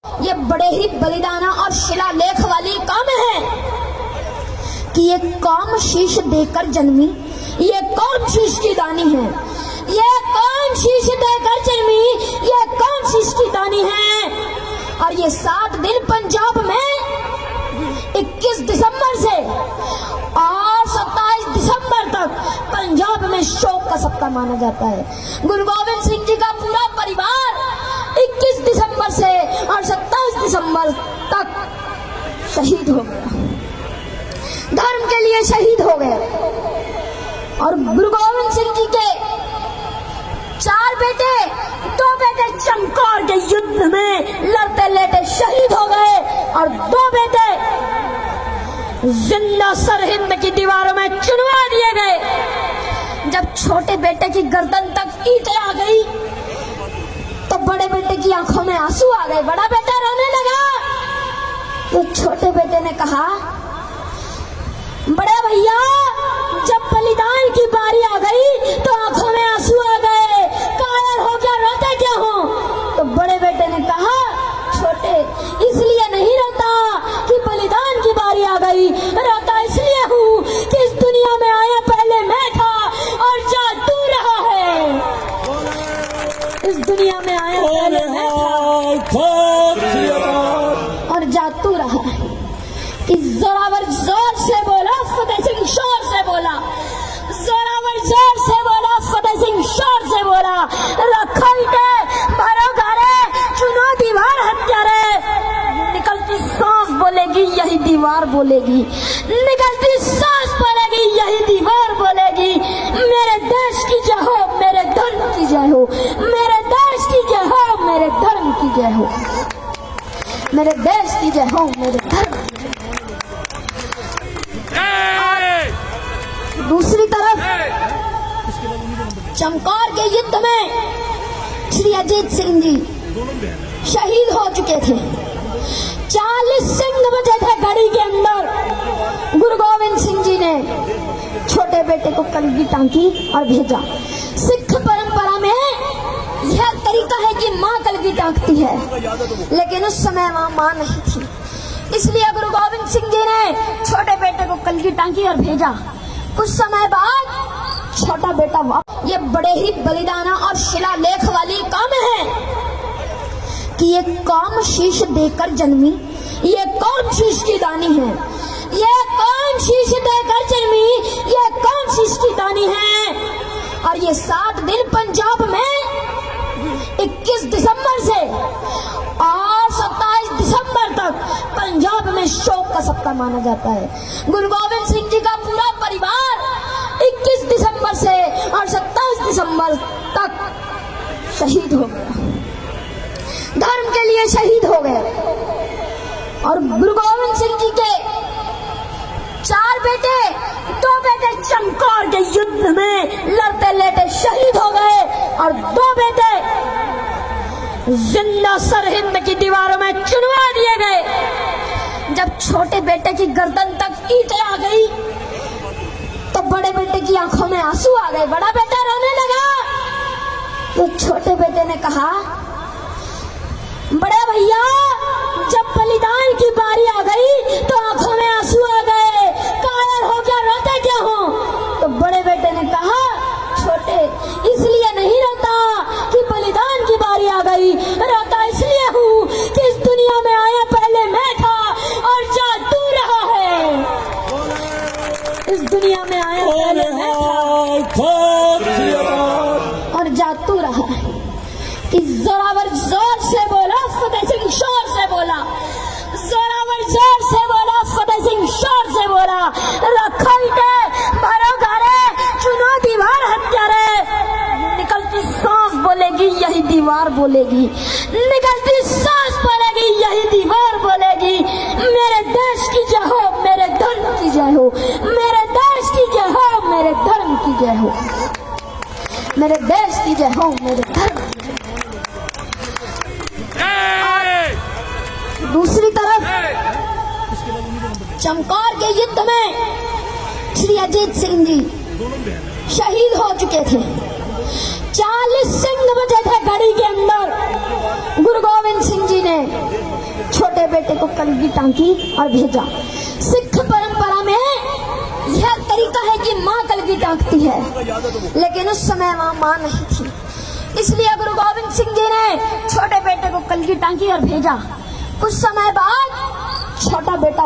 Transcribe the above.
ये बड़े ही बलिदाना और शिलालेख वाली कौम है कि ये कौम शीश देकर जन्मी, ये कौम शीश की दानी है, ये कौम शीश देकर जन्मी, ये कौम शीश की दानी है। और ये 7 दिन पंजाब में 21 दिसंबर से और 27 दिसंबर तक पंजाब में शोक का सप्ताह माना जाता है। गुरु गोविंद सिंह जी का पूरा परिवार 21 दिसंबर से और 27 दिसंबर तक शहीद हो गया, धर्म के लिए शहीद हो गए। और गुरु गोविंद सिंह जी के 4 बेटे, 2 बेटे चमकौर के युद्ध में लड़ते लेटे शहीद हो गए और 2 बेटे जिंदा सरहिंद की दीवारों में चुनवा दिए गए। जब छोटे बेटे की गर्दन तक ईंटें आ गई तो बड़े बेटे की आंखों में आंसू आ गए। बड़ा बेटा रोने लगा तो छोटे बेटे ने कहा, बड़े भैया जब बलिदान की बारी आ गई तो आंखों में आंसू आ गए, कायर हो क्या, रोते क्या हो? तो बड़े बेटे ने कहा, छोटे इसलिए नहीं रोता कि बलिदान की बारी आ गई, रोता इसलिए हूँ कि इस दुनिया में आया पहले मैं था और जा तू रहा है। इस दुनिया में आया पहले मैं था और जा तू रहा है। इस जोरावर जोर से बोला, फतेह सिंह शोर से बोला, जोरावर जोर से बोला, फतेह सिंह शोर से बोला, रखो ईंटें भरो घरे, चुनो दीवार हत्यारे। निकलती सांस बोलेगी यही दीवार बोलेगी, निकलती सांस बोलेगी यही दीवार बोलेगी। मेरे देश की जय हो, मेरे धर्म की जय हो, मेरे देश की जय हो, मेरे धर्म की जय हो, मेरे देश की जय हो, मेरे धर्म। दूसरी तरफ चमकौर के युद्ध में श्री अजीत सिंह जी शहीद हो चुके थे। 40 सिंह बचे थे घड़ी के अंदर। गुरु गोविंद सिंह जी ने छोटे बेटे को कलगी टांकी और भेजा। सिख परंपरा में यह तरीका है कि माँ कलगी टांकती है, लेकिन उस समय वहां माँ नहीं थी, इसलिए गुरु गोविंद सिंह जी ने छोटे बेटे को कलगी टांकी और भेजा। कुछ समय बाद छोटा बेटा ये बड़े ही बलिदाना और शिलालेख वाली कौम है कि ये कौम शीश देकर जन्मी, ये कौम शीश की दानी है, ये कौम शीश देकर जन्मी, ये कौम शीश की दानी है। और ये 7 दिन पंजाब में 21 दिसंबर से और 27 दिसंबर तक पंजाब में शोक का सप्ताह माना जाता है। गुरु गोविंद सिंह जी का पूरा परिवार 21 दिसंबर से और 27 दिसंबर तक शहीद हो गया, धर्म के लिए शहीद हो गए। और गुरु गोविंद सिंह जी के 4 बेटे, 2 बेटे चमकौर के युद्ध में लड़ते लेटे शहीद हो गए और 2 बेटे जिंदा सरहिंद की दीवारों में चुनवा दिए गए। जब छोटे बेटे की गर्दन तक ईंटें आ गई तो बड़े बेटे की आंखों में आंसू आ गए। बड़ा बेटा रोने लगा तो छोटे बेटे ने कहा, बड़े भैया जब बलिदान की बारी आ गई तो आंखों में आंसू आ गए, कायर हो क्या, रोते क्या हो? तो बड़े बेटे ने कहा, छोटे इसलिए नहीं रोता कि बलिदान की बारी आ गई, रोता इसलिए हूँ कि इस दुनिया में आया पहले मैं था और जा तू रहा है। इस दुनिया में आया पहले मैं था और जा तू रहा है। इस जोरावर जोर से बोला, फतेह सिंह शोर से बोला, जोरावर जोर से बोला, फतेह सिंह शोर से बोला, रखो ईंटें भरो घरे, चुनो दीवार हत्यारे। निकलती सांस बोलेगी यही दीवार बोलेगी, निकलती सांस बोलेगी यही दीवार बोलेगी। मेरे देश की जय हो, मेरे धर्म की जय हो, मेरे देश की जय हो, मेरे धर्म की जय हो, मेरे देश की जय हो, मेरे धर्म की जय हो। दूसरी तरफ चमकौर के युद्ध में श्री अजीत सिंह जी शहीद हो चुके थे। 40 सिंह बचे थे घड़ी के अंदर। गुरु गोविंद सिंह जी ने छोटे बेटे को कलगी टांकी और भेजा। सिख परंपरा में यह तरीका है कि माँ कलगी टांकती है, लेकिन उस समय वहां माँ नहीं थी, इसलिए गुरु गोविंद सिंह जी ने छोटे बेटे को कलगी टांकी और भेजा। कुछ समय बाद छोटा बेटा